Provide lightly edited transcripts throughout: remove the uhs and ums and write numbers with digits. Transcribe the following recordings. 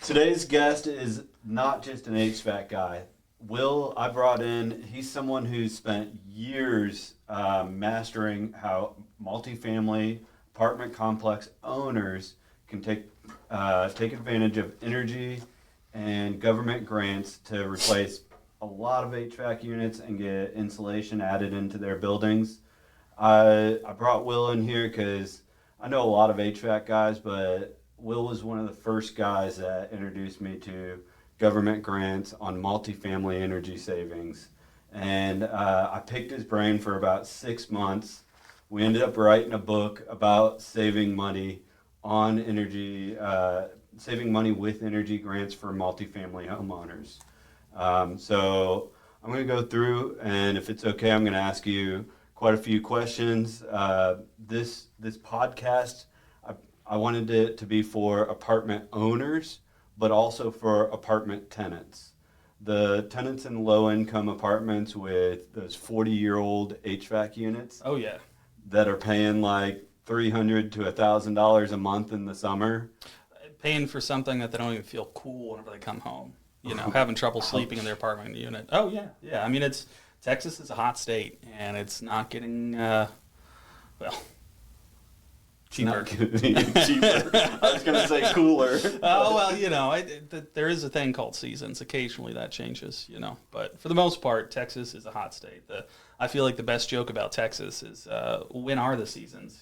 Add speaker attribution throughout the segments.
Speaker 1: Today's guest is not just an HVAC guy. Will, I brought in, he's someone who's spent years mastering how multifamily apartment complex owners can take advantage of energy and government grants to replace a lot of HVAC units and get insulation added into their buildings. I brought Will in here because I know a lot of HVAC guys, but Will was one of the first guys that introduced me to government grants on multifamily energy savings. And I picked his brain for about 6 months. We ended up writing a book about saving money on energy, saving money with energy grants for multifamily homeowners. So I'm going to go through, and if it's okay, I'm going to ask you quite a few questions. This podcast, I wanted it to be for apartment owners, but also for apartment tenants. The tenants in low-income apartments with those 40-year-old HVAC units.
Speaker 2: Oh yeah,
Speaker 1: that are paying like $300 to $1,000 a month in the summer.
Speaker 2: paying for something that they don't even feel cool whenever they come home. Having trouble sleeping in their apartment unit. Oh yeah, yeah. I mean, Texas is a hot state, and it's not getting cheaper.
Speaker 1: Not cheaper. I was going to say cooler.
Speaker 2: Oh well, there is a thing called seasons. Occasionally that changes, But for the most part, Texas is a hot state. I feel like the best joke about Texas is when are the seasons?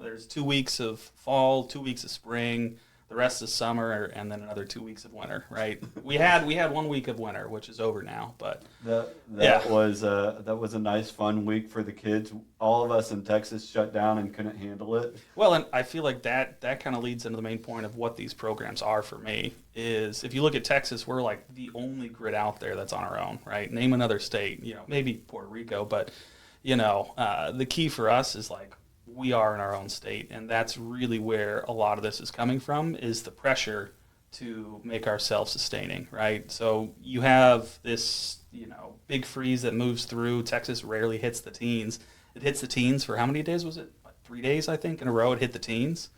Speaker 2: There's 2 weeks of fall, 2 weeks of spring, the rest is summer, and then another 2 weeks of winter. Right? We had 1 week of winter, which is over now. But
Speaker 1: that was a nice fun week for the kids. All of us in Texas shut down and couldn't handle it.
Speaker 2: Well, and I feel like that kind of leads into the main point of what these programs are for me. Is if you look at Texas, we're like the only grid out there that's on our own, right? Name another state, maybe Puerto Rico, but the key for us is like we are in our own state, and that's really where a lot of this is coming from, is the pressure to make our self-sustaining, right? So you have this, big freeze that moves through. Texas rarely hits the teens. It hits the teens for how many days was it? Like 3 days, I think, in a row it hit the teens.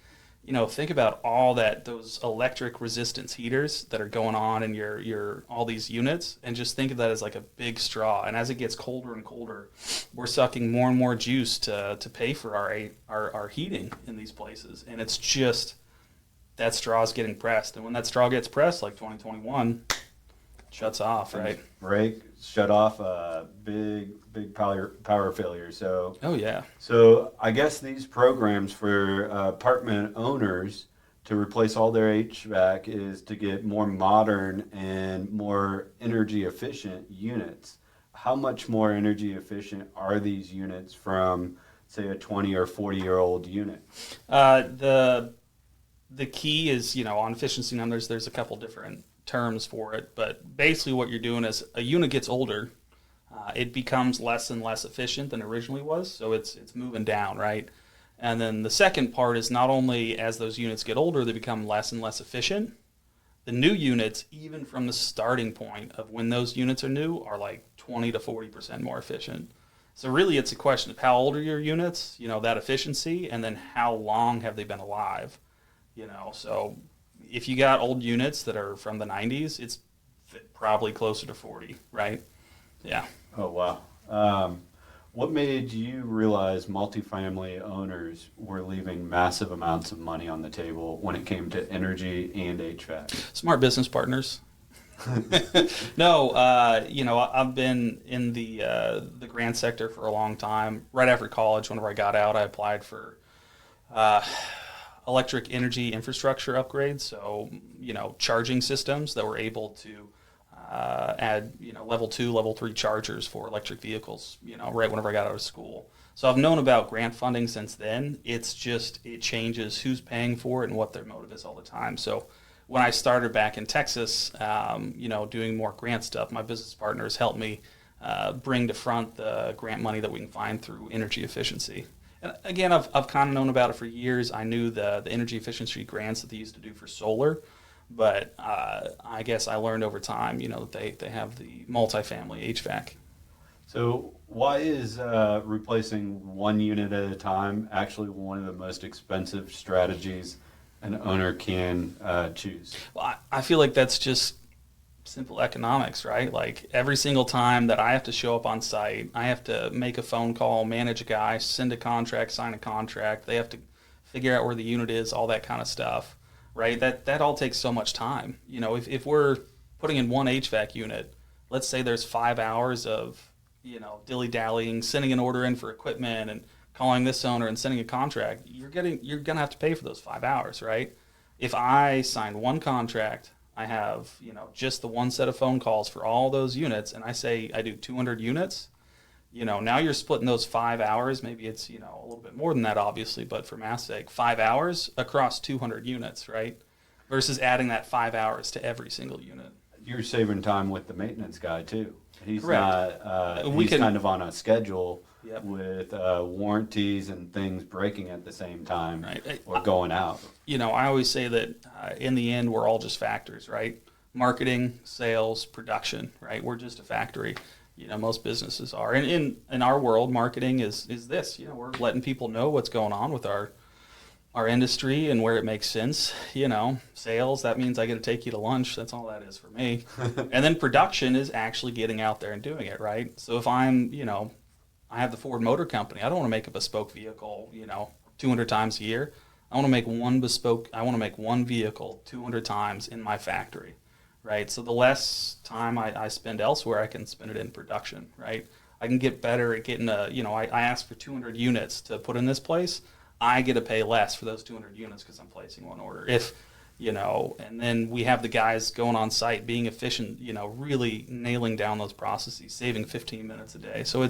Speaker 2: Think about all those electric resistance heaters that are going on in your all these units, and just think of that as like a big straw. And as it gets colder and colder, we're sucking more and more juice to pay for our heating in these places. And it's just that straw is getting pressed. And when that straw gets pressed, like 2021, it shuts off, right?
Speaker 1: Break, shut off, big power failure. So
Speaker 2: oh yeah.
Speaker 1: So I guess these programs for apartment owners to replace all their HVAC is to get more modern and more energy efficient units. How much more energy efficient are these units from, say, a 20 or 40-year-old unit?
Speaker 2: The key is, on efficiency numbers, there's a couple different terms for it, but basically what you're doing is a unit gets older, it becomes less and less efficient than it originally was, so it's moving down, right? And then the second part is not only as those units get older, they become less and less efficient. The new units, even from the starting point of when those units are new, are like 20 to 40% more efficient. So really it's a question of how old are your units, that efficiency, and then how long have they been alive, so if you got old units that are from the 90s, it's probably closer to 40, right? Yeah.
Speaker 1: Oh, wow. What made you realize multifamily owners were leaving massive amounts of money on the table when it came to energy and HVAC?
Speaker 2: Smart business partners. No, I've been in the grant sector for a long time. Right after college, whenever I got out, I applied for electric energy infrastructure upgrades, so charging systems that were able to add level 2, level 3 chargers for electric vehicles, right whenever I got out of school. So I've known about grant funding since then. It changes who's paying for it and what their motive is all the time. So when I started back in Texas, doing more grant stuff, my business partners helped me bring to front the grant money that we can find through energy efficiency. And again, I've kind of known about it for years. I knew the energy efficiency grants that they used to do for solar, but I guess I learned over time, that they have the multifamily HVAC.
Speaker 1: So why is replacing one unit at a time actually one of the most expensive strategies an owner can choose.
Speaker 2: Well, I feel like that's just simple economics, right? Like every single time that I have to show up on site, I have to make a phone call, manage a guy, send a contract, sign a contract. They have to figure out where the unit is, all that kind of stuff, right? That all takes so much time. You know, if we're putting in one HVAC unit, let's say there's 5 hours of, you know, dilly-dallying, sending an order in for equipment and calling this owner and sending a contract, you're going to have to pay for those 5 hours, right? If I sign one contract, I have, you know, just the one set of phone calls for all those units, and I say I do 200 units, you know, now you're splitting those 5 hours. Maybe it's, you know, a little bit more than that, obviously, but for math's sake, 5 hours across 200 units, right? Versus adding that 5 hours to every single unit.
Speaker 1: You're saving time with the maintenance guy too. He's
Speaker 2: Correct.
Speaker 1: not.
Speaker 2: We
Speaker 1: He's
Speaker 2: can-
Speaker 1: kind of on a schedule
Speaker 2: Yep.
Speaker 1: with warranties and things breaking at the same time,
Speaker 2: Right.
Speaker 1: or going out.
Speaker 2: You know, I always say that in the end, we're all just factors, right? Marketing, sales, production, right? We're just a factory. You know, most businesses are. And in our world, marketing is this. You know, we're letting people know what's going on with our industry and where it makes sense. You know, sales, that means I get to take you to lunch. That's all that is for me. And then production is actually getting out there and doing it, right? So if I'm, you know, I have the Ford Motor Company. I don't want to make a bespoke vehicle, you know, 200 times a year. I want to make one vehicle 200 times in my factory, right? So the less time I spend elsewhere, I can spend it in production, right? I can get better at getting I asked for 200 units to put in this place. I get to pay less for those 200 units because I'm placing one order. If, you know, and then we have the guys going on site, being efficient, you know, really nailing down those processes, saving 15 minutes a day. So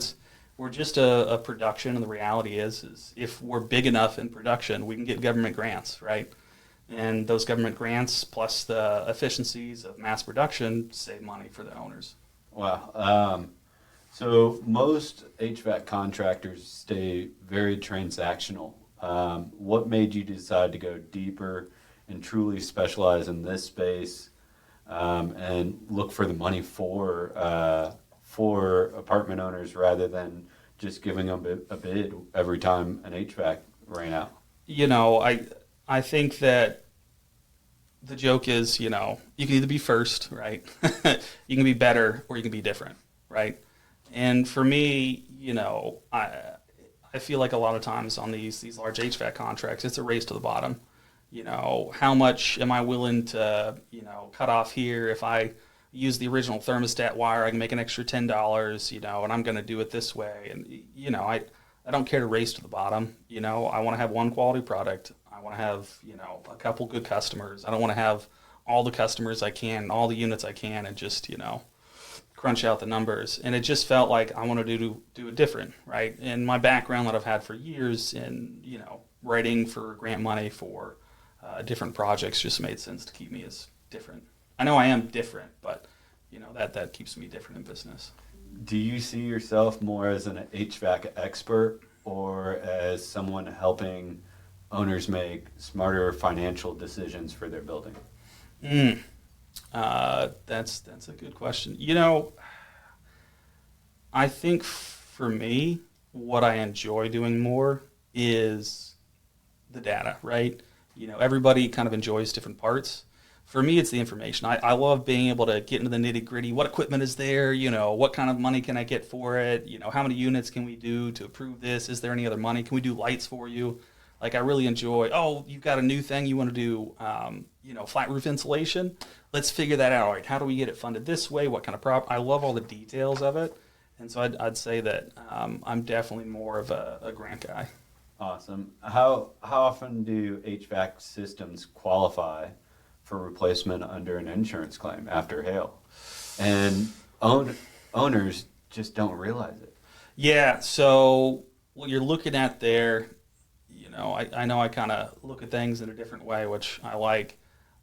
Speaker 2: we're just a production, and the reality is if we're big enough in production, we can get government grants, right? And those government grants plus the efficiencies of mass production save money for the owners.
Speaker 1: Wow. So most HVAC contractors stay very transactional. What made you decide to go deeper and truly specialize in this space, and look for the money for apartment owners rather than just giving them a bid every time an HVAC ran out?
Speaker 2: You know, I think that the joke is, you know, you can either be first, right? You can be better, or you can be different, right? And for me, you know, I feel like a lot of times on these large HVAC contracts, it's a race to the bottom. You know, how much am I willing to, you know, cut off here? If I use the original thermostat wire, I can make an extra $10, you know, and I'm going to do it this way. And, you know, I don't care to race to the bottom. You know, I want to have one quality product. I want to have, you know, a couple good customers. I don't want to have all the customers I can, all the units I can, and just, you know, crunch out the numbers. And it just felt like I wanted to do it different, right? And my background that I've had for years in, you know, writing for grant money for different projects just made sense to keep me as different. I know I am different, but, you know, that keeps me different in business.
Speaker 1: Do you see yourself more as an HVAC expert or as someone helping owners make smarter financial decisions for their building?
Speaker 2: That's a good question. You know, I think for me, what I enjoy doing more is the data, right? You know, everybody kind of enjoys different parts. For me, it's the information. I love being able to get into the nitty gritty. What equipment is there? You know, what kind of money can I get for it? You know, how many units can we do to approve this? Is there any other money? Can we do lights for you? Like, I really enjoy, oh, you've got a new thing you want to do, you know, flat roof insulation. Let's figure that out. All right, how do we get it funded this way? What kind of I love all the details of it. And so I'd say that I'm definitely more of a grant guy.
Speaker 1: Awesome. How often do HVAC systems qualify for replacement under an insurance claim after hail? And owners just don't realize it.
Speaker 2: Yeah, so what you're looking at there, you know, I know I kind of look at things in a different way, which I like.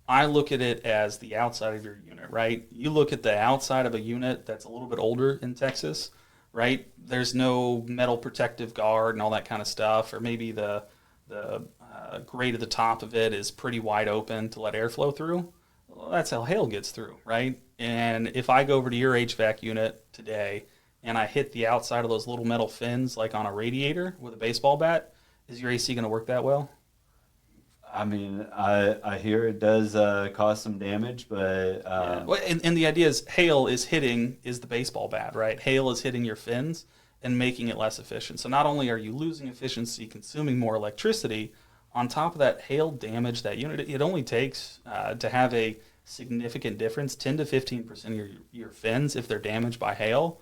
Speaker 2: I look at it as the outside of your unit, right? You look at the outside of a unit that's a little bit older in Texas, right? There's no metal protective guard and all that kind of stuff, or maybe the grate at the top of it is pretty wide open to let airflow through. Well, that's how hail gets through, right? And if I go over to your HVAC unit today and I hit the outside of those little metal fins like on a radiator with a baseball bat, is your AC going to work that well?
Speaker 1: I mean, I hear it does cause some damage, but
Speaker 2: Yeah. Well, and the idea is hail is the baseball bat, right? Hail is hitting your fins and making it less efficient. So not only are you losing efficiency, consuming more electricity, on top of that, hail damage that unit. It only takes to have a significant difference, 10 to 15% of your fins, if they're damaged by hail,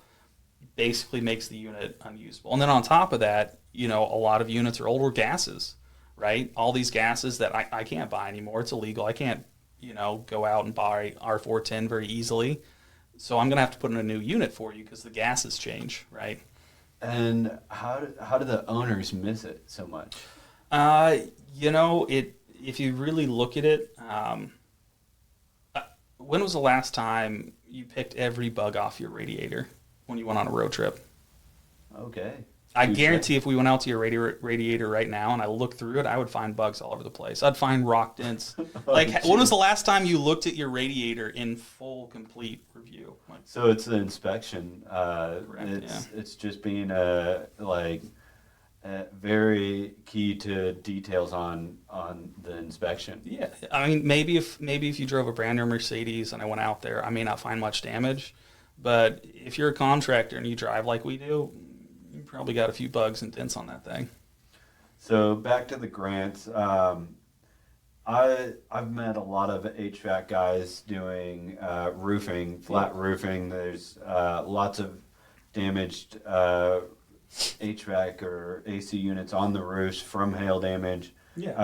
Speaker 2: basically makes the unit unusable. And then on top of that, a lot of units are older gases, right? All these gases that I can't buy anymore. It's illegal. I can't, go out and buy R410 very easily. So I'm going to have to put in a new unit for you because the gases change, right?
Speaker 1: and how do the owners miss it so much?
Speaker 2: If you really look at it, when was the last time you picked every bug off your radiator when you went on a road trip?
Speaker 1: Okay.
Speaker 2: I guarantee if we went out to your radiator right now and I looked through it, I would find bugs all over the place. I'd find rock dents. When was the last time you looked at your radiator in full, complete review?
Speaker 1: So it's the inspection.
Speaker 2: Correct,
Speaker 1: It's just being very key to details on the inspection.
Speaker 2: Yeah, I mean, maybe if you drove a brand new Mercedes and I went out there, I may not find much damage. But if you're a contractor and you drive like we do, you probably got a few bugs and dents on that thing.
Speaker 1: So back to the grants. I've met a lot of HVAC guys doing roofing, flat roofing. There's lots of damaged HVAC or AC units on the roofs from hail damage.
Speaker 2: Yeah.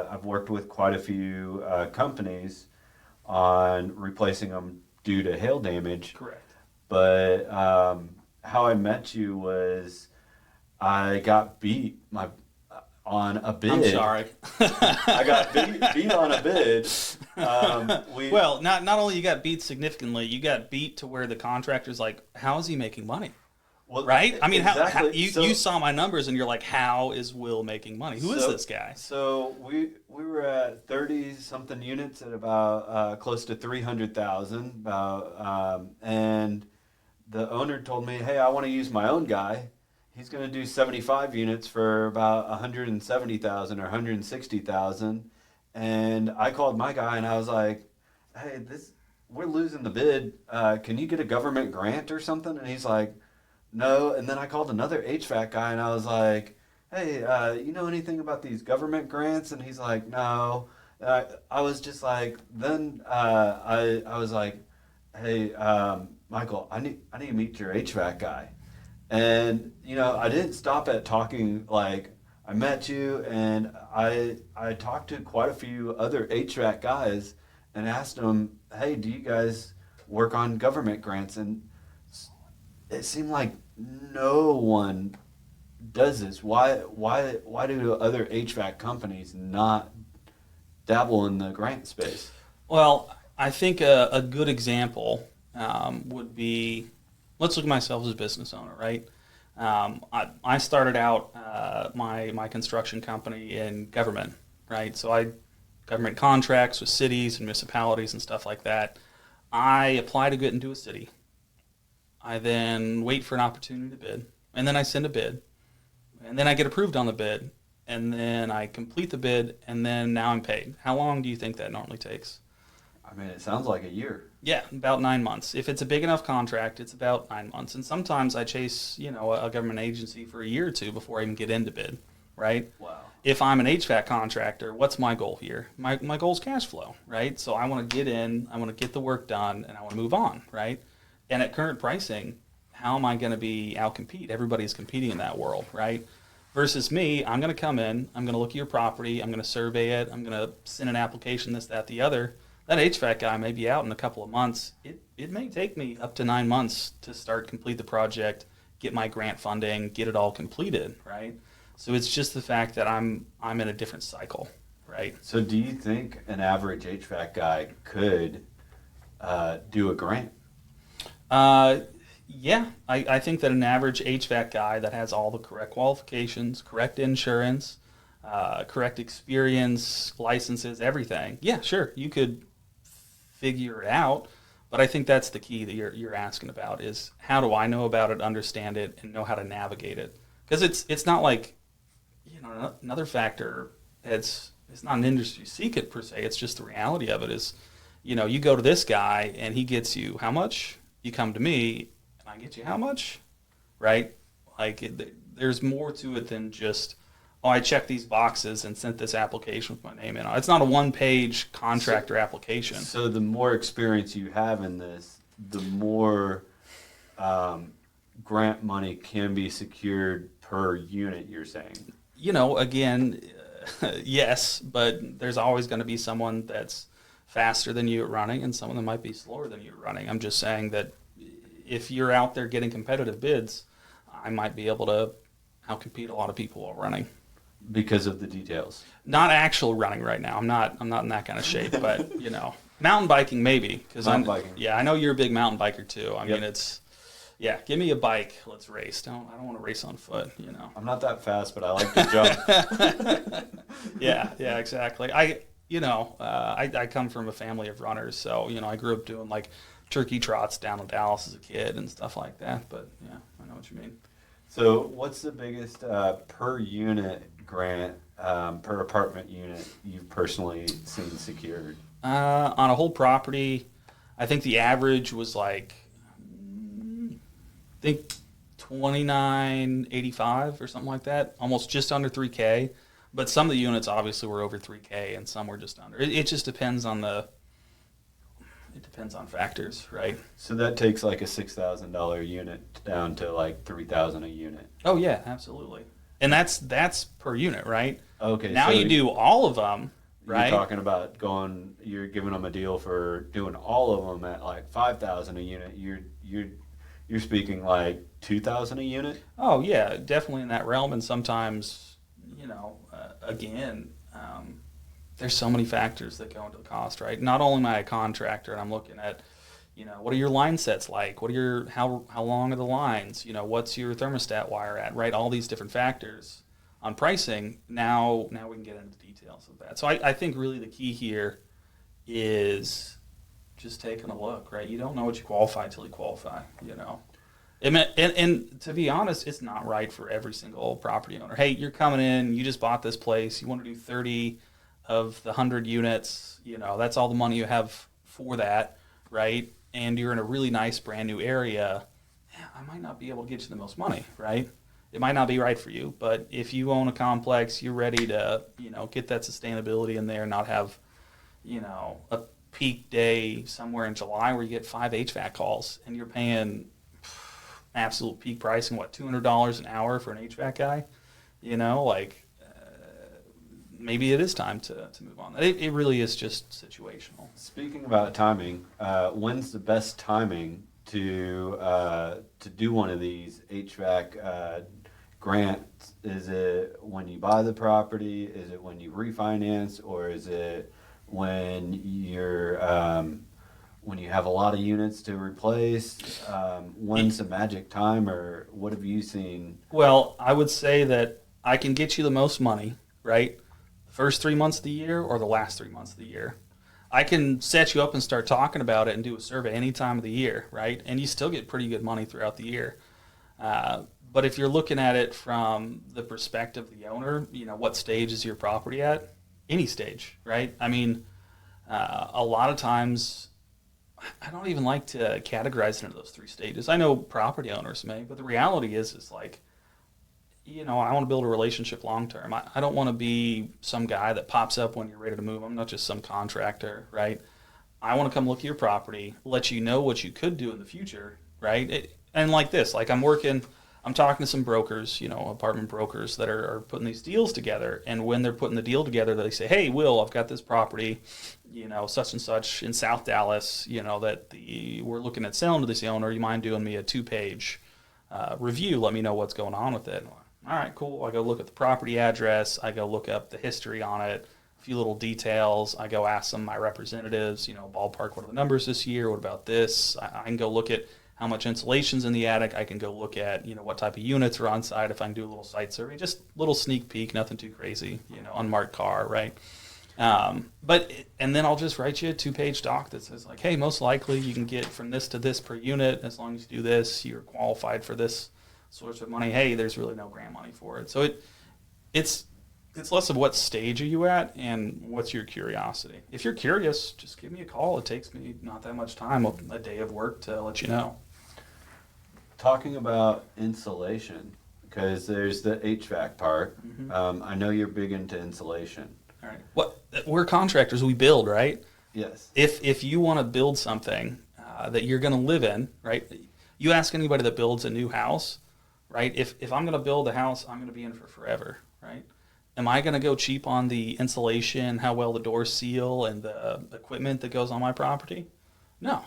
Speaker 1: I've worked with quite a few companies on replacing them due to hail damage.
Speaker 2: Correct.
Speaker 1: But how I met you was I got beat on a bid.
Speaker 2: I'm sorry.
Speaker 1: I got beat on a bid.
Speaker 2: Well, not only you got beat significantly, you got beat to where the contractor's like, how is he making money?
Speaker 1: Well,
Speaker 2: right? I mean,
Speaker 1: exactly.
Speaker 2: You saw my numbers and you're like, how is Will making money? Who is this guy?
Speaker 1: So we were at 30-something units at about close to 300,000. And the owner told me, hey, I want to use my own guy. He's going to do 75 units for about 170,000 or 160,000. And I called my guy and I was like, hey, we're losing the bid. Can you get a government grant or something? And he's like, no. And then I called another HVAC guy and I was like, hey, you know anything about these government grants? And he's like, no. I was just like, then I was like, hey, Michael, I need to meet your HVAC guy. And, I didn't stop at talking, like, I met you and I talked to quite a few other HVAC guys and asked them, hey, do you guys work on government grants? And it seemed like no one does this. Why do other HVAC companies not dabble in the grant space?
Speaker 2: Well, I think a good example would be, let's look at myself as a business owner, right? I started out my construction company in government, right? So government contracts with cities and municipalities and stuff like that. I apply to get into a city. I then wait for an opportunity to bid, and then I send a bid, and then I get approved on the bid, and then I complete the bid, and then now I'm paid. How long do you think that normally takes?
Speaker 1: I mean, it sounds like a year.
Speaker 2: Yeah, about 9 months. If it's a big enough contract, it's about 9 months. And sometimes I chase, a government agency for a year or two before I even get into bid, right?
Speaker 1: Wow.
Speaker 2: If I'm an HVAC contractor, what's my goal here? My goal is cash flow, right? So I want to get in, I want to get the work done, and I want to move on, right? And at current pricing, how am I going to be outcompete? Everybody's competing in that world, right? Versus me, I'm going to come in, I'm going to look at your property, I'm going to survey it, I'm going to send an application, this, that, the other. That HVAC guy may be out in a couple of months. It may take me up to 9 months to complete the project, get my grant funding, get it all completed, right? So it's just the fact that I'm in a different cycle, right?
Speaker 1: So do you think an average HVAC guy could do a grant?
Speaker 2: Yeah, I think that an average HVAC guy that has all the correct qualifications, correct insurance, correct experience, licenses, everything. Yeah, sure, you could figure it out, but I think that's the key that you're asking about is how do I know about it, understand it, and know how to navigate it? Because it's not like, another factor, it's it's not an industry secret per se. It's just the reality of it is, you go to this guy and he gets you how much? You come to me and I get you how much? Right? Like there's more to it than just, oh, I checked these boxes and sent this application with my name in. It's not a one-page contractor application.
Speaker 1: So the more experience you have in this, the more grant money can be secured per unit, you're saying?
Speaker 2: Again, yes, but there's always going to be someone that's faster than you at running and someone that might be slower than you at running. I'm just saying that if you're out there getting competitive bids, I might be able to outcompete a lot of people while running.
Speaker 1: Because of the details.
Speaker 2: Not actual running right now. I'm not in that kind of shape, but mountain biking maybe.
Speaker 1: Mountain biking.
Speaker 2: Yeah, I know you're a big mountain biker too. I
Speaker 1: Yep.
Speaker 2: mean, give me a bike. Let's race. I don't want to race on foot.
Speaker 1: I'm not that fast, but I like to jump.
Speaker 2: Yeah, exactly. I come from a family of runners, so I grew up doing like turkey trots down in Dallas as a kid and stuff like that. But yeah, I know what you mean.
Speaker 1: So what's the biggest per unit grant, per apartment unit you've personally seen secured?
Speaker 2: On a whole property, I think the average was like, I think $29.85 or something like that, almost just under $3K. But some of the units obviously were over $3K and some were just under. It just depends on factors, right?
Speaker 1: So that takes like a $6,000 unit down to like $3,000 a unit.
Speaker 2: Oh yeah, absolutely. And that's per unit, right?
Speaker 1: Okay.
Speaker 2: Now
Speaker 1: so
Speaker 2: you do all of them, right?
Speaker 1: You're talking about you're giving them a deal for doing all of them at like $5,000 a unit. You're speaking like $2,000 a unit.
Speaker 2: Oh yeah, definitely in that realm. And sometimes, again, there's so many factors that go into the cost, right? Not only am I a contractor and I'm looking at, what are your line sets like? How long are the lines? What's your thermostat wire at, right? All these different factors on pricing. Now we can get into the details of that. So I think really the key here is just taking a look, right? You don't know what you qualify till you qualify, And to be honest, it's not right for every single property owner. Hey, you're coming in, you just bought this place, you want to do 30 of the 100 units, that's all the money you have for that, right? And you're in a really nice brand new area. I might not be able to get you the most money, right? It might not be right for you, but if you own a complex, you're ready to, get that sustainability in there, not have, a peak day somewhere in July where you get 5 HVAC calls and you're paying absolute peak pricing, $200 an hour for an HVAC guy, maybe it is time to move on. It really is just situational.
Speaker 1: Speaking about timing, when's the best timing to do one of these HVAC grants? Is it when you buy the property? Is it when you refinance, or is it when when you have a lot of units to replace? When's the magic time, or what have you seen?
Speaker 2: Well, I would say that I can get you the most money, right? The first 3 months of the year or the last 3 months of the year. I can set you up and start talking about it and do a survey any time of the year, right? And you still get pretty good money throughout the year. But if you're looking at it from the perspective of the owner, what stage is your property at? Any stage, right? I mean, a lot of times, I don't even like to categorize it into those 3 stages. I know property owners may, but the reality is like, I want to build a relationship long term. I don't want to be some guy that pops up when you're ready to move. I'm not just some contractor, right? I want to come look at your property, let you know what you could do in the future, right? And like this, like I'm talking to some brokers, apartment brokers that are putting these deals together. And when they're putting the deal together, they say, hey, Will, I've got this property, such and such in South Dallas, that we're looking at selling to this owner. You mind doing me a 2-page review? Let me know what's going on with it. All right, cool. I go look at the property address. I go look up the history on it, a few little details. I go ask my representatives, ballpark, what are the numbers this year? What about this? I can go look at how much insulation's in the attic. I can go look at, what type of units are on site. If I can do a little site survey, just a little sneak peek, nothing too crazy, unmarked car, right? And then I'll just write you a 2-page doc that says like, hey, most likely you can get from this to this per unit. As long as you do this, you're qualified for this source of money. Hey, there's really no grant money for it. So it's It's less of what stage are you at and what's your curiosity. If you're curious, just give me a call. It takes me not that much time, a day of work to let you know.
Speaker 1: Talking about insulation, because there's the HVAC part. I know you're big into insulation.
Speaker 2: All right. What we're contractors, we build, right?
Speaker 1: Yes.
Speaker 2: If you want to build something that you're going to live in, right? You ask anybody that builds a new house, right? If I'm going to build a house, I'm going to be in for forever, right? Am I going to go cheap on the insulation, how well the doors seal, and the equipment that goes on my property? No,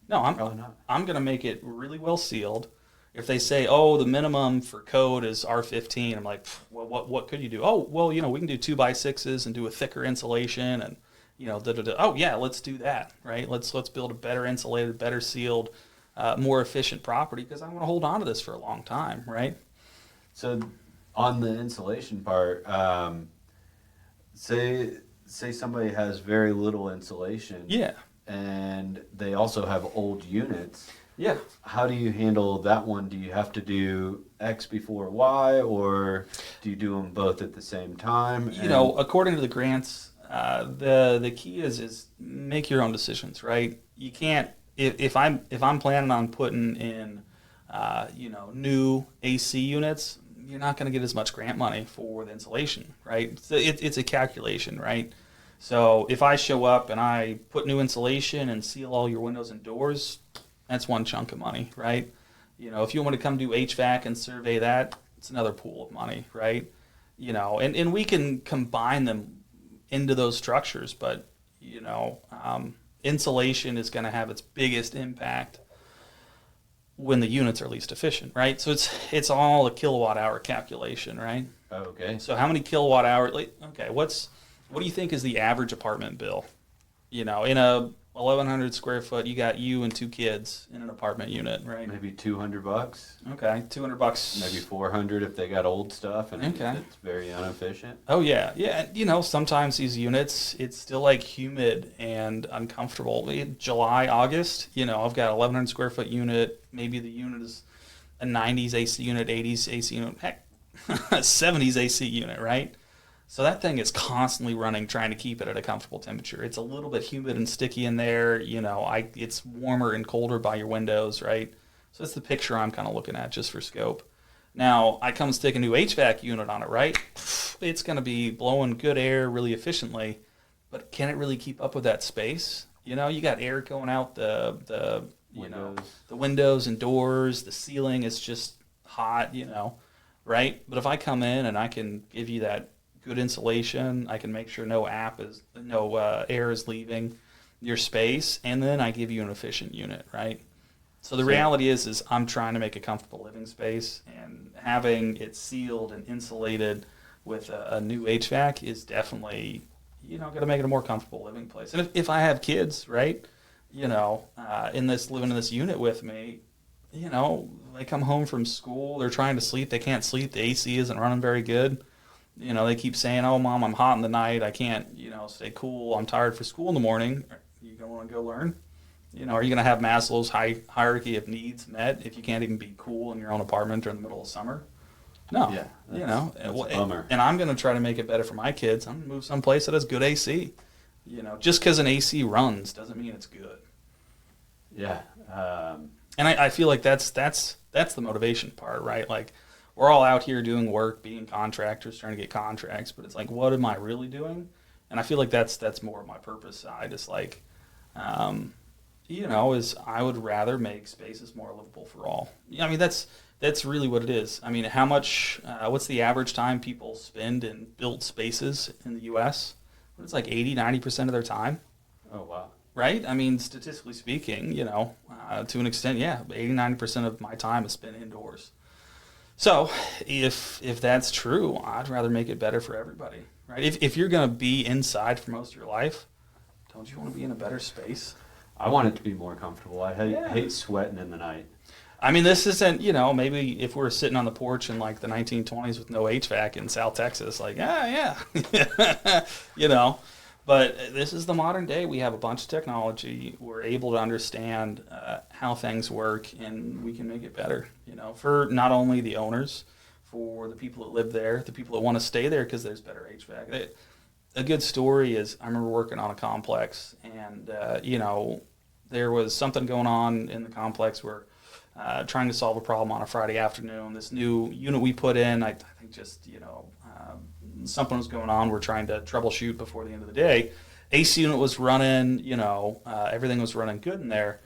Speaker 1: Probably not.
Speaker 2: I'm going to make it really well sealed. If they say, oh, the minimum for code is R15, I'm like, well, what could you do? Oh, well, we can do 2x6s and do a thicker insulation, and oh yeah, let's do that, right? Let's build a better insulated, better sealed, more efficient property because I want to hold on to this for a long time, right?
Speaker 1: So on the insulation part, say somebody has very little insulation.
Speaker 2: Yeah.
Speaker 1: And they also have old units.
Speaker 2: Yeah.
Speaker 1: How do you handle that one? Do you have to do X before Y, or do you do them both at the same time?
Speaker 2: According to the grants, the key is make your own decisions, right? You can't if I'm planning on putting in new AC units, you're not going to get as much grant money for the insulation, right? So it's a calculation, right? So if I show up and I put new insulation and seal all your windows and doors, that's one chunk of money, right? If you want to come do HVAC and survey that, it's another pool of money, right? And we can combine them into those structures, but insulation is going to have its biggest impact when the units are least efficient, right? So it's all a kilowatt hour calculation, right?
Speaker 1: Okay.
Speaker 2: So how many kilowatt hours? What do you think is the average apartment bill? In a 1,100 square foot, you got you and 2 kids in an apartment unit, right?
Speaker 1: Maybe $200.
Speaker 2: Okay, $200.
Speaker 1: Maybe $400 if they got old stuff and
Speaker 2: Okay.
Speaker 1: it's very inefficient.
Speaker 2: Oh yeah, yeah. Sometimes these units, it's still like humid and uncomfortable. July, August, I've got 1,100 square foot unit. Maybe the unit is a 90s AC unit, 80s AC unit, heck, 70s AC unit, right? So that thing is constantly running, trying to keep it at a comfortable temperature. It's a little bit humid and sticky in there. It's warmer and colder by your windows, right? So that's the picture I'm kind of looking at just for scope. Now, I come stick a new HVAC unit on it, right? It's going to be blowing good air really efficiently, but can it really keep up with that space? You got air going out the windows and doors. The ceiling is just hot, right? But if I come in and I can give you that good insulation, I can make sure no air is leaving your space, and then I give you an efficient unit, right? So the reality is I'm trying to make a comfortable living space, and having it sealed and insulated with a new HVAC is definitely, going to make it a more comfortable living place. And if I have kids, right, living in this unit with me, they come home from school, they're trying to sleep, they can't sleep, the AC isn't running very good. They keep saying, oh, Mom, I'm hot in the night. I can't, stay cool. I'm tired for school in the morning. Are you going to want to go learn? Are you going to have Maslow's hierarchy of needs met if you can't even be cool in your own apartment during the middle of summer? No.
Speaker 1: Yeah, that's a bummer.
Speaker 2: And I'm going to try to make it better for my kids. I'm going to move someplace that has good AC. Just because an AC runs doesn't mean it's good.
Speaker 1: Yeah.
Speaker 2: And I feel like that's the motivation part, right? Like, we're all out here doing work, being contractors, trying to get contracts, but it's like, what am I really doing? And I feel like that's more of my purpose side. It's like, is I would rather make spaces more livable for all. That's really what it is. How much, what's the average time people spend in built spaces in the U.S.? It's like 80-90% of their time.
Speaker 1: Oh, wow.
Speaker 2: Right? Statistically speaking, to an extent, yeah, 80-90% of my time is spent indoors. So if that's true, I'd rather make it better for everybody, right? If you're going to be inside for most of your life, don't you want to be in a better space?
Speaker 1: I want it to be more comfortable. I hate sweating in the night.
Speaker 2: This isn't, maybe if we're sitting on the porch in like the 1920s with no HVAC in South Texas, like, yeah. But this is the modern day. We have a bunch of technology. We're able to understand how things work, and we can make it better, for not only the owners, for the people that live there, the people that want to stay there because there's better HVAC. A good story is I remember working on a complex, and there was something going on in the complex where trying to solve a problem on a Friday afternoon. This new unit we put in, I think just something was going on. We're trying to troubleshoot before the end of the day. AC unit was running, everything was running good in there,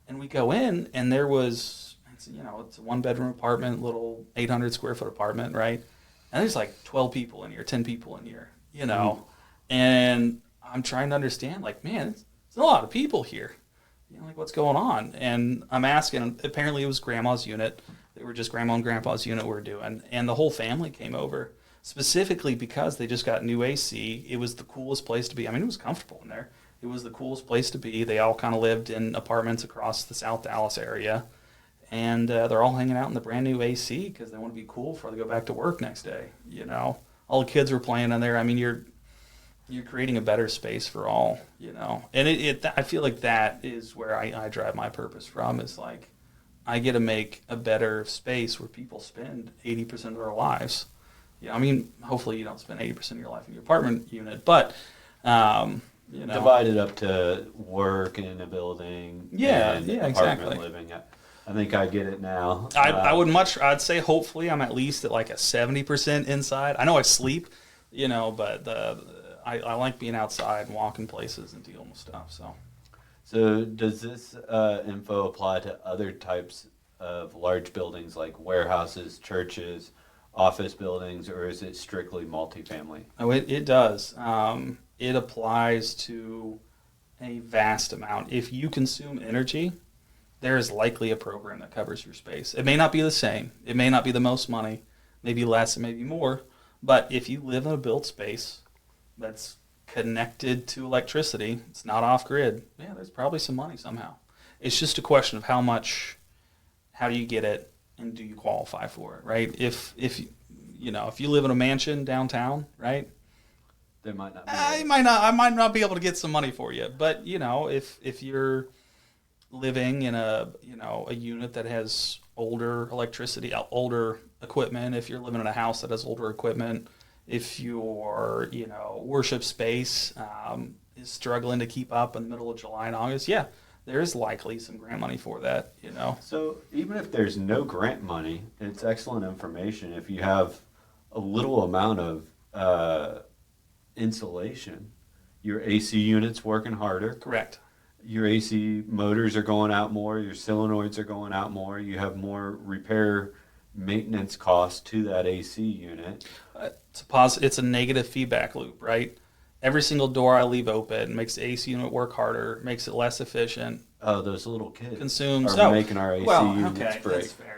Speaker 2: and we go in, and there was. It's a 1-bedroom apartment, little 800 square foot apartment, right? And there's like 12 people in here, 10 people in here, and I'm trying to understand, like, man, there's a lot of people here. Like, what's going on? And I'm asking, apparently it was grandma's unit. They were just grandma and grandpa's unit we were doing. And the whole family came over, specifically because they just got new AC. It was the coolest place to be. I mean, it was comfortable in there. It was the coolest place to be. They all kind of lived in apartments across the South Dallas area. And they're all hanging out in the brand new AC because they want to be cool before they go back to work next day. All the kids were playing in there. I mean, you're creating a better space for all. And I feel like that is where I drive my purpose from. Is like I get to make a better space where people spend 80% of their lives. I mean, hopefully you don't spend 80% of your life in your apartment unit, but
Speaker 1: divided up to work in a building.
Speaker 2: Yeah,
Speaker 1: and
Speaker 2: yeah,
Speaker 1: apartment
Speaker 2: exactly.
Speaker 1: living. I think I get it now.
Speaker 2: I'd say hopefully I'm at least at like a 70% inside. I know I sleep, but I like being outside and walking places and dealing with stuff.
Speaker 1: So does this info apply to other types of large buildings like warehouses, churches, office buildings, or is it strictly multifamily?
Speaker 2: Oh, it does. It applies to a vast amount. If you consume energy, there is likely a program that covers your space. It may not be the same. It may not be the most money, maybe less, and maybe more. But if you live in a built space that's connected to electricity, it's not off grid, yeah, there's probably some money somehow. It's just a question of how do you get it, and do you qualify for it, right? If you live in a mansion downtown, right?
Speaker 1: There might not be.
Speaker 2: I might not be able to get some money for you. But if you're living in a unit that has older electricity, older equipment, if you're living in a house that has older equipment, if your worship space is struggling to keep up in the middle of July and August, yeah, there is likely some grant money for that.
Speaker 1: So even if there's no grant money, it's excellent information. If you have a little amount of insulation, your AC unit's working harder.
Speaker 2: Correct.
Speaker 1: Your AC motors are going out more, your solenoids are going out more, you have more repair maintenance costs to that AC unit.
Speaker 2: It's a negative feedback loop, right? Every single door I leave open makes the AC unit work harder, makes it less efficient.
Speaker 1: Oh, those little kids
Speaker 2: Consumes
Speaker 1: are making our AC units
Speaker 2: okay,
Speaker 1: break.
Speaker 2: that's fair.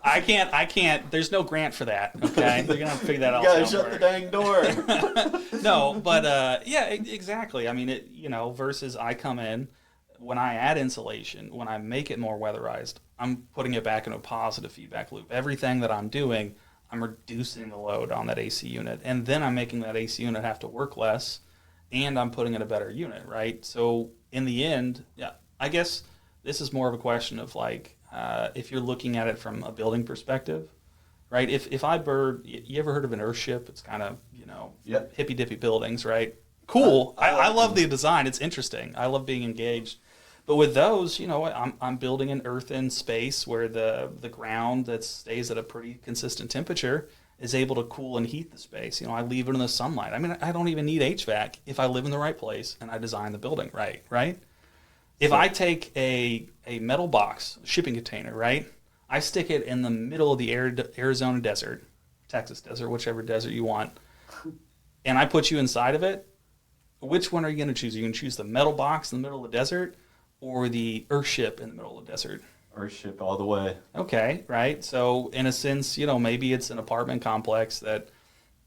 Speaker 2: I can't. There's no grant for that. Okay, you're gonna have to figure that out.
Speaker 1: You gotta shut the dang door.
Speaker 2: No, but yeah, exactly. I mean, versus I come in when I add insulation, when I make it more weatherized, I'm putting it back in a positive feedback loop. Everything that I'm doing, I'm reducing the load on that AC unit, and then I'm making that AC unit have to work less, and I'm putting in a better unit, right? So in the end, yeah, I guess this is more of a question of like, if you're looking at it from a building perspective, right? If you ever heard of an earthship? It's kind of,
Speaker 1: Yep.
Speaker 2: hippy dippy buildings, right? Cool. I
Speaker 1: like
Speaker 2: love the design. It's interesting. I love being engaged. But with those, I'm building an earthen space where the ground that stays at a pretty consistent temperature is able to cool and heat the space. I leave it in the sunlight. I mean, I don't even need HVAC if I live in the right place and I design the building right? If I take a metal box, shipping container, right? I stick it in the middle of the Arizona desert, Texas desert, whichever desert you want, and I put you inside of it, which one are you going to choose? Are you going to choose the metal box in the middle of the desert or the earthship in the middle of the desert?
Speaker 1: Earthship all the way.
Speaker 2: Okay, right? So in a sense, maybe it's an apartment complex that,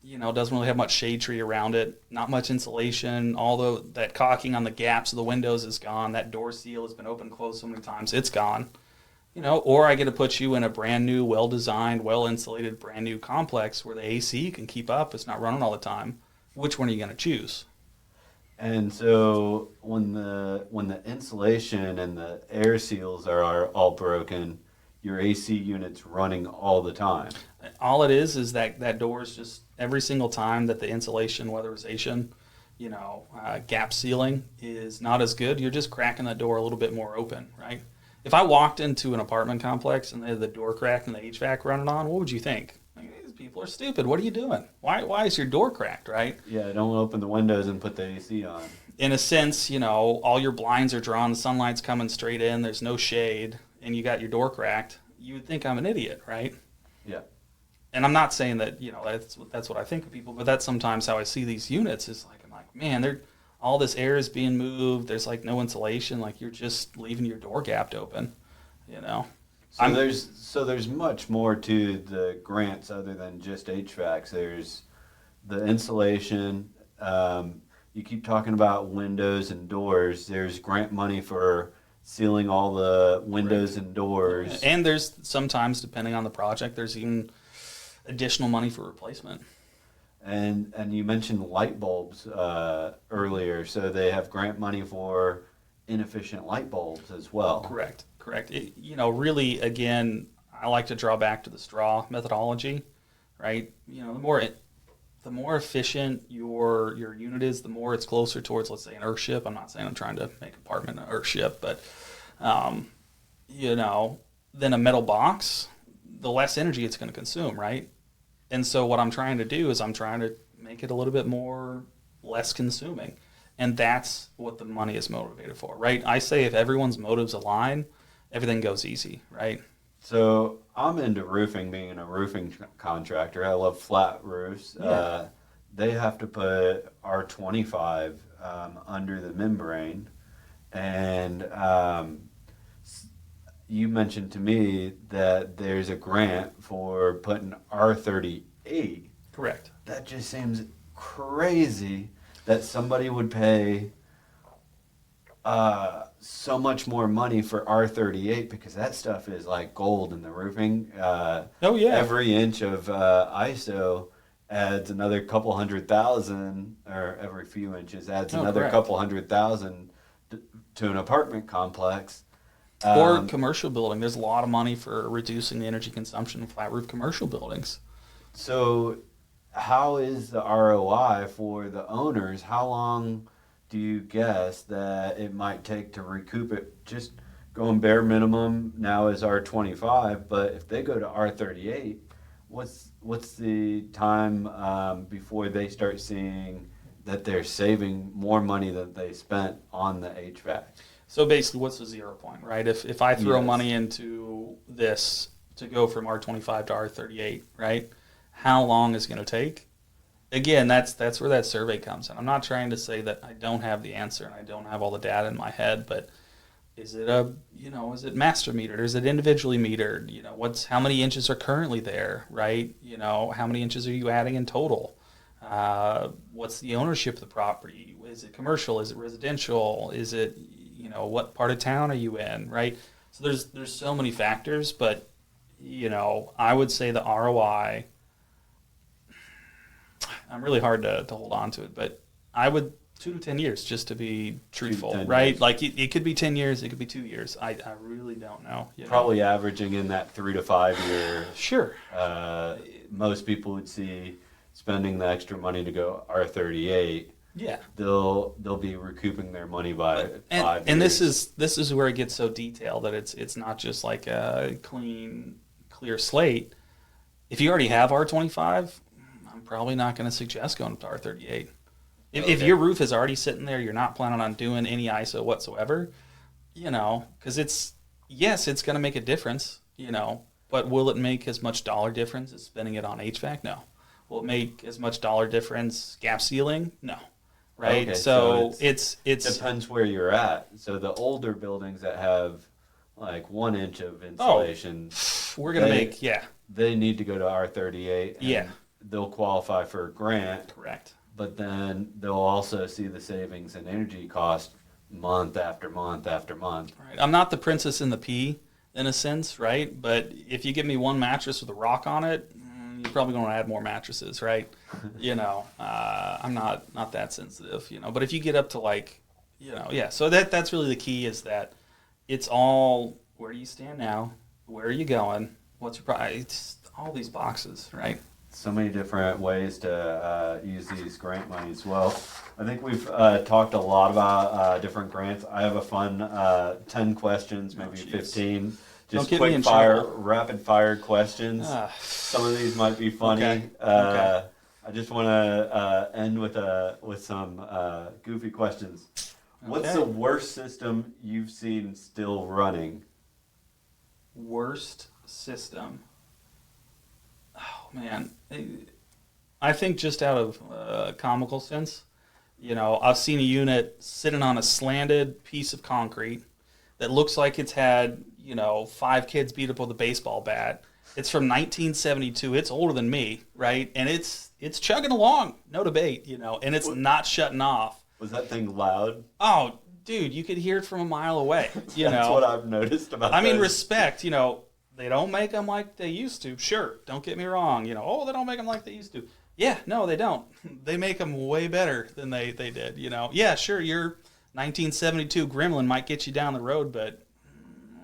Speaker 2: doesn't really have much shade tree around it, not much insulation, although that caulking on the gaps of the windows is gone. That door seal has been open and closed so many times, it's gone. Or I get to put you in a brand new, well-designed, well-insulated, brand new complex where the AC can keep up. It's not running all the time. Which one are you going to choose?
Speaker 1: And so when the insulation and the air seals are all broken, your AC units running all the time.
Speaker 2: All it is that door is just every single time that the insulation, weatherization, gap sealing is not as good, you're just cracking that door a little bit more open, right? If I walked into an apartment complex and they had the door cracked and the HVAC running on, what would you think? Like, these people are stupid. What are you doing? Why is your door cracked, right?
Speaker 1: Yeah, don't open the windows and put the AC on.
Speaker 2: In a sense, all your blinds are drawn, the sunlight's coming straight in, there's no shade, and you got your door cracked. You would think I'm an idiot, right?
Speaker 1: Yeah.
Speaker 2: And I'm not saying that, that's what I think of people, but that's sometimes how I see these units is like, I'm like, man, all this air is being moved. There's like no insulation. Like you're just leaving your door gapped open,
Speaker 1: So there's much more to the grants other than just HVACs. There's the insulation. You keep talking about windows and doors. There's grant money for sealing all the windows and doors.
Speaker 2: And there's sometimes, depending on the project, there's even additional money for replacement.
Speaker 1: And you mentioned light bulbs earlier, so they have grant money for inefficient light bulbs as well.
Speaker 2: Correct. Really, again, I like to draw back to the straw methodology, right? The more efficient your unit is, the more it's closer towards, let's say, an earthship. I'm not saying I'm trying to make an apartment an earthship, but than a metal box, the less energy it's going to consume, right? And so what I'm trying to do is I'm trying to make it a little bit more less consuming. And that's what the money is motivated for, right? I say if everyone's motives align, everything goes easy, right?
Speaker 1: So I'm into roofing, being a roofing contractor. I love flat roofs.
Speaker 2: Yeah.
Speaker 1: They have to put R25 under the membrane. And you mentioned to me that there's a grant for putting R38.
Speaker 2: Correct.
Speaker 1: That just seems crazy that somebody would pay so much more money for R38 because that stuff is like gold in the roofing.
Speaker 2: Oh yeah.
Speaker 1: Every inch of ISO adds another couple $100,000, or every few inches adds another
Speaker 2: correct.
Speaker 1: couple $100,000 to an apartment complex.
Speaker 2: Or commercial building. There's a lot of money for reducing the energy consumption in flat roof commercial buildings.
Speaker 1: So how is the ROI for the owners? How long do you guess that it might take to recoup it? Just going bare minimum now is R25, but if they go to R38, what's the time before they start seeing that they're saving more money than they spent on the HVAC?
Speaker 2: So basically, what's the 0 point, right? If I throw
Speaker 1: Yes.
Speaker 2: money into this to go from R25 to R38, right? How long is it going to take? Again, that's where that survey comes in. I'm not trying to say that I don't have the answer and I don't have all the data in my head, but is it is it master metered or is it individually metered? How many inches are currently there, right? How many inches are you adding in total? What's the ownership of the property? Is it commercial? Is it residential? Is it, what part of town are you in, right? So there's so many factors, but, I would say the ROI, I'm really hard to hold on to it, but I would 2 to 10 years just to be truthful, right?
Speaker 1: Years.
Speaker 2: Like it could be 10 years, it could be 2 years. I really don't know.
Speaker 1: Probably averaging in that 3 to 5 year.
Speaker 2: Sure.
Speaker 1: Most people would see spending the extra money to go R38.
Speaker 2: Yeah.
Speaker 1: They'll be recouping their money by 5 years.
Speaker 2: And this is where it gets so detailed that it's not just like a clear slate. If you already have R25, I'm probably not going to suggest going up to R38. If your roof is already sitting there, you're not planning on doing any ISO whatsoever, because it's going to make a difference, but will it make as much dollar difference as spending it on HVAC? No. Will it make as much dollar difference gap sealing? No. Right?
Speaker 1: Okay,
Speaker 2: so it's
Speaker 1: depends where you're at. So the older buildings that have like 1 inch of insulation,
Speaker 2: we're going to make,
Speaker 1: they need to go to R38. And
Speaker 2: Yeah.
Speaker 1: they'll qualify for a grant.
Speaker 2: Correct.
Speaker 1: But then they'll also see the savings in energy cost month after month after month.
Speaker 2: Right. I'm not the princess and the pea in a sense, right? But if you give me one mattress with a rock on it, you're probably going to add more mattresses, right? I'm not that sensitive, But if you get up to like, So that's really the key is that it's all where you stand now Where are you going? What's your price? It's all these boxes, right?
Speaker 1: So many different ways to use these grant monies. Well, I think we've talked a lot about different grants. I have a fun 10 questions, maybe
Speaker 2: jeez.
Speaker 1: 15.
Speaker 2: Don't
Speaker 1: Just
Speaker 2: get me in
Speaker 1: quick fire,
Speaker 2: trouble.
Speaker 1: rapid fire questions.
Speaker 2: Ah.
Speaker 1: Some of these might be funny.
Speaker 2: Okay. Okay.
Speaker 1: I just want to end with some goofy questions. What's
Speaker 2: Okay.
Speaker 1: the worst system you've seen still running?
Speaker 2: Worst system. Oh man, I think just out of comical sense, I've seen a unit sitting on a slanted piece of concrete that looks like it's had 5 kids beat up with a baseball bat. It's from 1972. It's older than me, right? And it's chugging along, no debate, and it's not shutting off.
Speaker 1: Was that thing loud?
Speaker 2: Oh, dude, you could hear it from a mile away.
Speaker 1: That's what I've noticed about.
Speaker 2: I mean,
Speaker 1: those.
Speaker 2: respect. They don't make them like they used to. Sure, don't get me wrong. Oh, they don't make them like they used to. Yeah, no, they don't. They make them way better than they did. Yeah, sure, your 1972 Gremlin might get you down the road, but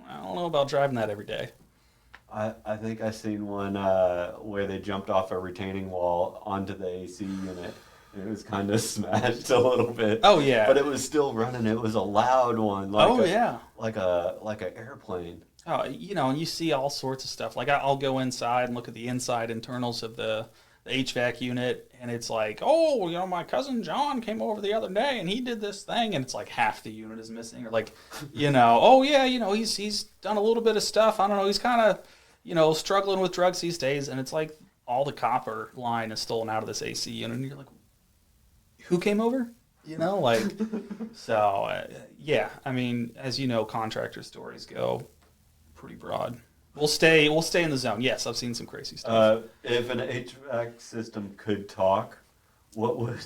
Speaker 2: I don't know about driving that every day.
Speaker 1: I think I seen one where they jumped off a retaining wall onto the AC unit. It was kind of smashed a little bit.
Speaker 2: Oh yeah,
Speaker 1: but it was still running. It was a loud one. Like an airplane.
Speaker 2: Oh, and you see all sorts of stuff. Like I'll go inside and look at the inside internals of the HVAC unit, and it's like, oh, my cousin John came over the other day and he did this thing, and it's like half the unit is missing, or like, oh yeah, he's done a little bit of stuff. I don't know, he's kind of, struggling with drugs these days, and it's like all the copper line is stolen out of this AC unit, and you're like, who came over? So yeah. I mean, as contractor stories go pretty broad. We'll stay in the zone. Yes, I've seen some crazy stuff.
Speaker 1: If an HVAC system could talk, what would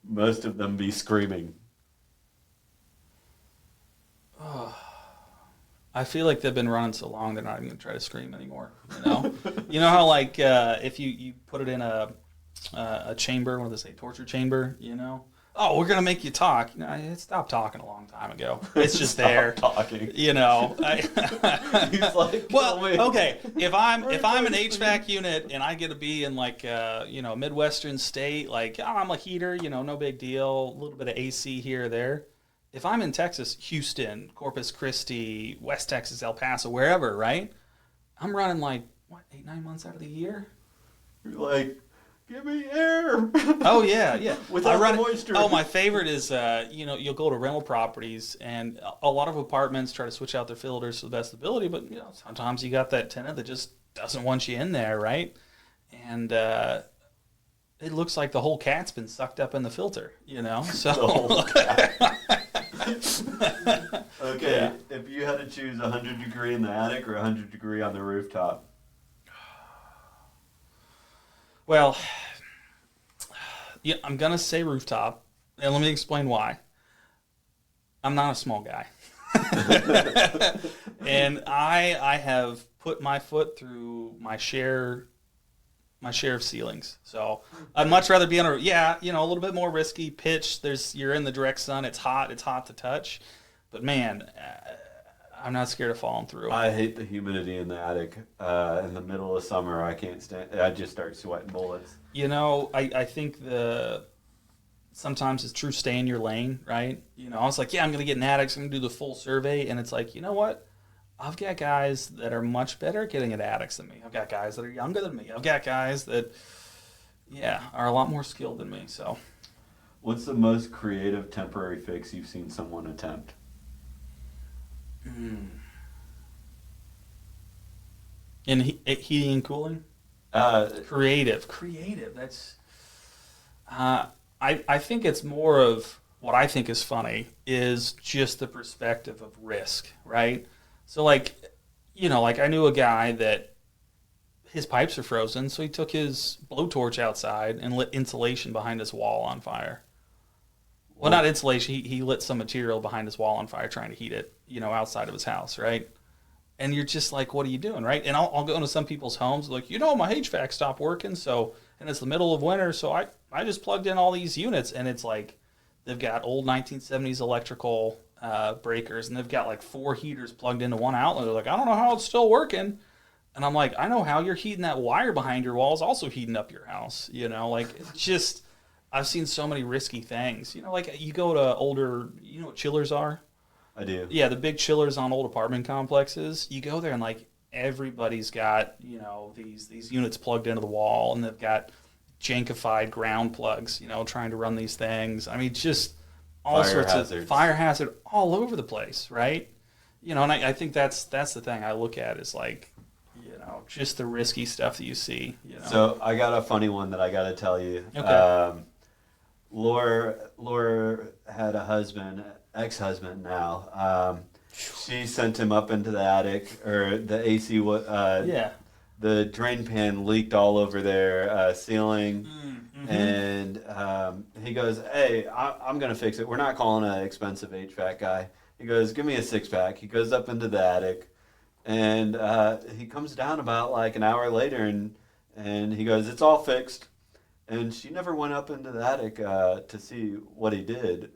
Speaker 1: most of them be screaming?
Speaker 2: Oh, I feel like they've been running so long they're not even going to try to scream anymore. You know how like if you put it in a chamber, what do they say, torture chamber? Oh, we're gonna make you talk. It stopped talking a long time ago. It's just there.
Speaker 1: Talking.
Speaker 2: He's
Speaker 1: like,
Speaker 2: well, okay. If I'm an HVAC unit and I get to be in like a Midwestern state, like I'm a heater, no big deal. A little bit of AC here or there. If I'm in Texas, Houston, Corpus Christi, West Texas, El Paso, wherever, right? I'm running like 8-9 months out of the year.
Speaker 1: You're like, give me air.
Speaker 2: Oh yeah.
Speaker 1: Without the moisture.
Speaker 2: Oh, my favorite is you'll go to rental properties, and a lot of apartments try to switch out their filters to the best ability, but sometimes you got that tenant that just doesn't want you in there, right? And it looks like the whole cat's been sucked up in the filter, So
Speaker 1: The whole cat. Okay,
Speaker 2: Yeah.
Speaker 1: if you had to choose 100 degree in the attic or 100 degree on the rooftop.
Speaker 2: Well, yeah, I'm gonna say rooftop, and let me explain why. I'm not a small guy, and I have put my foot through my share of ceilings. So I'd much rather be on a a little bit more risky pitch. You're in the direct sun. It's hot to touch, but man, I'm not scared of falling through.
Speaker 1: I hate the humidity in the attic. In the middle of summer, I can't stand. I just start sweating bullets.
Speaker 2: I think sometimes it's true, stay in your lane, right? I was like, yeah, I'm going to get an attic, so I'm going to do the full survey. And it's like, you know what? I've got guys that are much better at getting at attics than me. I've got guys that are younger than me. I've got guys that, are a lot more skilled than me. So,
Speaker 1: What's the most creative temporary fix you've seen someone attempt?
Speaker 2: in heating and cooling, creative. That's, I think it's more of what I think is funny is just the perspective of risk, right? So like I knew a guy that his pipes are frozen, so he took his blowtorch outside and lit insulation behind his wall on fire. Well, not insulation. He lit some material behind his wall on fire trying to heat it, outside of his house, right? And you're just like, what are you doing, right? And I'll go into some people's homes, like, my HVAC stopped working, and it's the middle of winter, so I just plugged in all these units, and it's like they've got old 1970s electrical, breakers, and they've got like 4 heaters plugged into one outlet. They're like, I don't know how it's still working. And I'm like, I know how. You're heating that wire behind your walls, also heating up your house. Like it's just, I've seen so many risky things. Like you go to older, what chillers are?
Speaker 1: I do.
Speaker 2: Yeah, the big chillers on old apartment complexes. You go there and like everybody's got, these units plugged into the wall, and they've got jankified ground plugs, trying to run these things. I mean, just all
Speaker 1: Fire
Speaker 2: sorts
Speaker 1: hazards.
Speaker 2: of fire hazard all over the place, right? And I think that's the thing I look at is like, just the risky stuff that you see.
Speaker 1: So I got a funny one that I got to tell you.
Speaker 2: Okay.
Speaker 1: Laura had a husband, ex-husband now. She sent him up into the attic, or the AC.
Speaker 2: Yeah.
Speaker 1: The drain pan leaked all over their ceiling,
Speaker 2: Mm-hmm.
Speaker 1: and he goes, "Hey, I'm gonna fix it. We're not calling an expensive HVAC guy." He goes, "Give me a 6-pack." He goes up into the attic, and he comes down about like an hour later, and he goes, "It's all fixed." And she never went up into the attic to see what he did.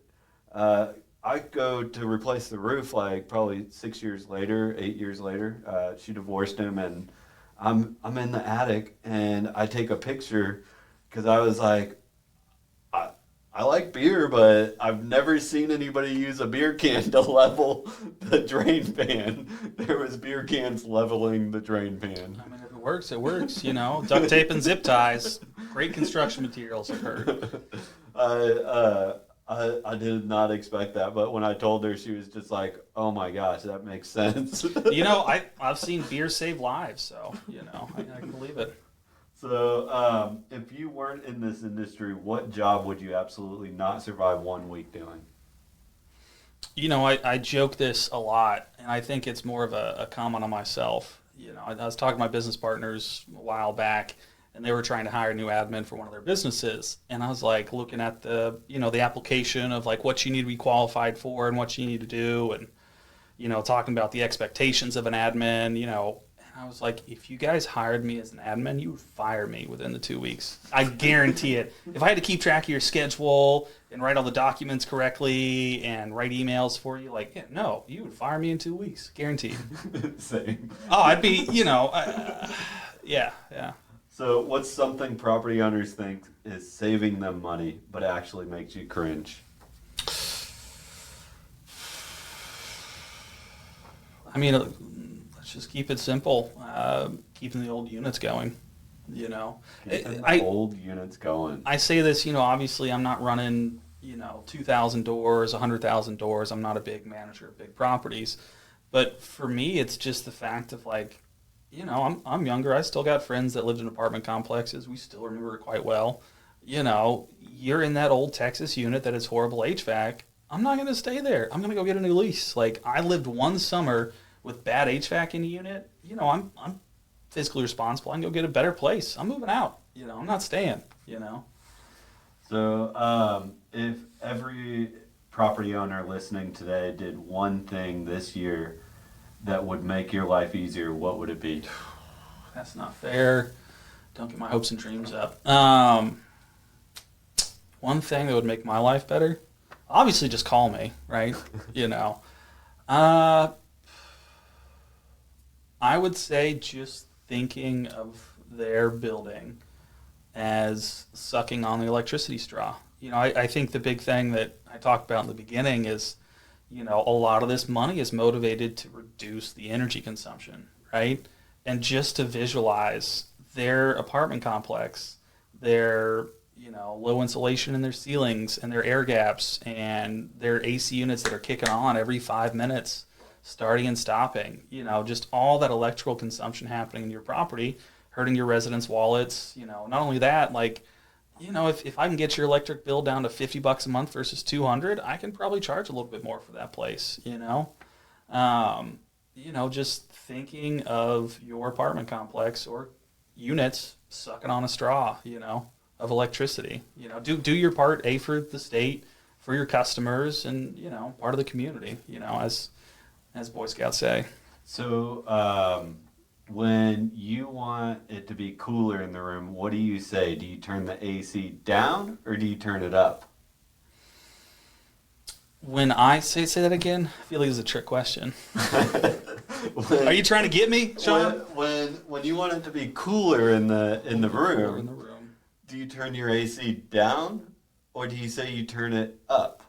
Speaker 1: I go to replace the roof like probably 6 years later, 8 years later. She divorced him, and I'm in the attic, and I take a picture because I was like, I like beer, but I've never seen anybody use a beer can to level the drain pan. There was beer cans leveling the drain pan.
Speaker 2: I mean, if it works, it works. Duct tape and zip ties, great construction materials, I've heard.
Speaker 1: I did not expect that, but when I told her, she was just like, "Oh my gosh, that makes sense."
Speaker 2: I've seen beer save lives, so I can believe it.
Speaker 1: So, if you weren't in this industry, what job would you absolutely not survive 1 week doing?
Speaker 2: I joke this a lot, and I think it's more of a comment on myself. I was talking to my business partners a while back, and they were trying to hire a new admin for one of their businesses. And I was like looking at the application of like what you need to be qualified for and what you need to do, and talking about the expectations of an admin. And I was like, if you guys hired me as an admin, you would fire me within the 2 weeks. I guarantee it. If I had to keep track of your schedule and write all the documents correctly and write emails for you, like, yeah, no, you would fire me in 2 weeks, guaranteed.
Speaker 1: Same.
Speaker 2: Oh, I'd be, yeah.
Speaker 1: So, what's something property owners think is saving them money, but actually makes you cringe?
Speaker 2: I mean, let's just keep it simple. Keeping the old units going,
Speaker 1: Keeping the old units going.
Speaker 2: I say this, obviously I'm not running, 2,000 doors, 100,000 doors. I'm not a big manager of big properties. But for me, it's just the fact of like, I'm younger. I still got friends that lived in apartment complexes. We still remember it quite well. You're in that old Texas unit that has horrible HVAC. I'm not going to stay there. I'm going to go get a new lease. Like, I lived one summer with bad HVAC in the unit. I'm fiscally responsible. I can go get a better place. I'm moving out. I'm not staying.
Speaker 1: So, if every property owner listening today did one thing this year that would make your life easier, what would it be?
Speaker 2: That's not fair. Don't get my hopes and dreams up. One thing that would make my life better, obviously just call me, right? I would say just thinking of their building as sucking on the electricity straw. I think the big thing that I talked about in the beginning is, a lot of this money is motivated to reduce the energy consumption, right? And just to visualize their apartment complex, their low insulation in their ceilings and their air gaps and their AC units that are kicking on every 5 minutes, starting and stopping, just all that electrical consumption happening in your property, hurting your residents' wallets. Not only that, like, if I can get your electric bill down to $50 a month versus $200, I can probably charge a little bit more for that place. Just thinking of your apartment complex or units sucking on a straw, of electricity. Do your part, for the state, for your customers, and part of the community. As Boy Scouts say.
Speaker 1: So, when you want it to be cooler in the room, what do you say? Do you turn the AC down or do you turn it up?
Speaker 2: When I say that again, I feel like it's a trick question. Are you trying to get me, Sean?
Speaker 1: When you want it to be cooler in the room,
Speaker 2: In the room.
Speaker 1: do you turn your AC down, or do you say you turn it up?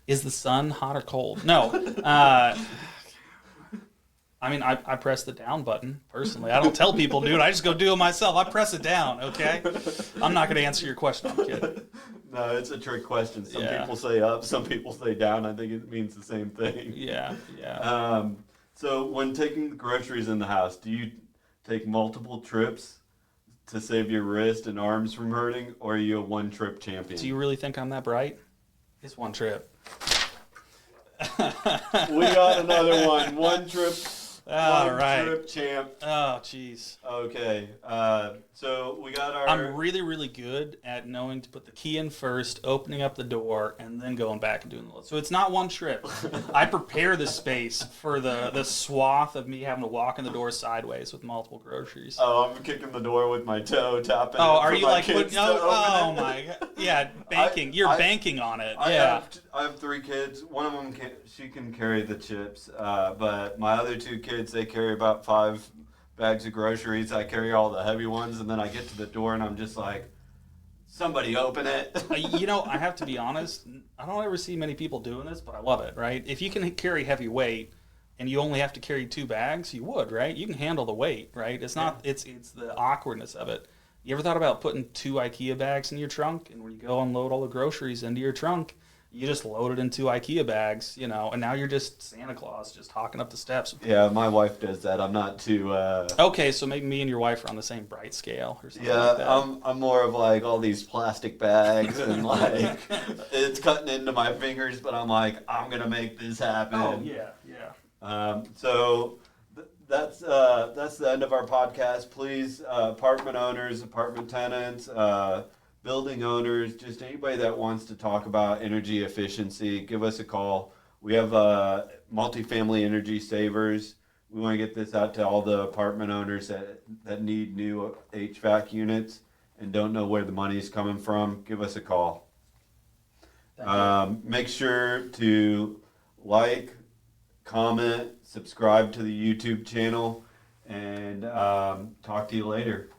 Speaker 2: Is the sun hot or cold? No. I mean, I press the down button, personally. I don't tell people, dude. I just go do it myself. I press it down, okay? I'm not going to answer your question. I'm kidding.
Speaker 1: No, it's a trick question. Some
Speaker 2: Yeah.
Speaker 1: people say up, some people say down. I think it means the same thing.
Speaker 2: Yeah.
Speaker 1: So when taking the groceries in the house, do you take multiple trips to save your wrist and arms from hurting, or are you a one-trip champion?
Speaker 2: Do you really think I'm that bright? It's one trip.
Speaker 1: We got another one. One trip champ.
Speaker 2: Oh, jeez.
Speaker 1: Okay. So we got our.
Speaker 2: I'm really, really good at knowing to put the key in first, opening up the door, and then going back and doing the load. So it's not one trip. I prepare the space for the swath of me having to walk in the door sideways with multiple groceries.
Speaker 1: Oh, I'm kicking the door with my toe, tapping.
Speaker 2: Oh,
Speaker 1: it
Speaker 2: are
Speaker 1: for
Speaker 2: you
Speaker 1: my
Speaker 2: like?
Speaker 1: kids to
Speaker 2: Oh
Speaker 1: open it.
Speaker 2: my god! Yeah, banking. You're banking on it. Yeah.
Speaker 1: I have 3 kids. One of them she can carry the chips, but my other 2 kids, they carry about 5 bags of groceries. I carry all the heavy ones, and then I get to the door and I'm just like, somebody open it.
Speaker 2: I have to be honest. I don't ever see many people doing this, but I love it. Right? If you can carry heavy weight and you only have to carry 2 bags, you would. Right? You can handle the weight. Right? It's not. Yeah. It's the awkwardness of it. You ever thought about putting 2 IKEA bags in your trunk, and when you go unload all the groceries into your trunk, you just load it in 2 IKEA bags, and now you're just Santa Claus, just hawking up the steps.
Speaker 1: Yeah, my wife does that. I'm not too.
Speaker 2: Okay, so maybe me and your wife are on the same bright scale or something.
Speaker 1: Yeah,
Speaker 2: like that.
Speaker 1: I'm more of like all these plastic bags and like it's cutting into my fingers, but I'm like, I'm gonna make this happen.
Speaker 2: Oh yeah.
Speaker 1: So that's the end of our podcast. Please, apartment owners, apartment tenants, building owners, just anybody that wants to talk about energy efficiency, give us a call. We have multifamily energy savers. We want to get this out to all the apartment owners that need new HVAC units and don't know where the money's coming from. Give us a call. Make sure to like, comment, subscribe to the YouTube channel, and talk to you later.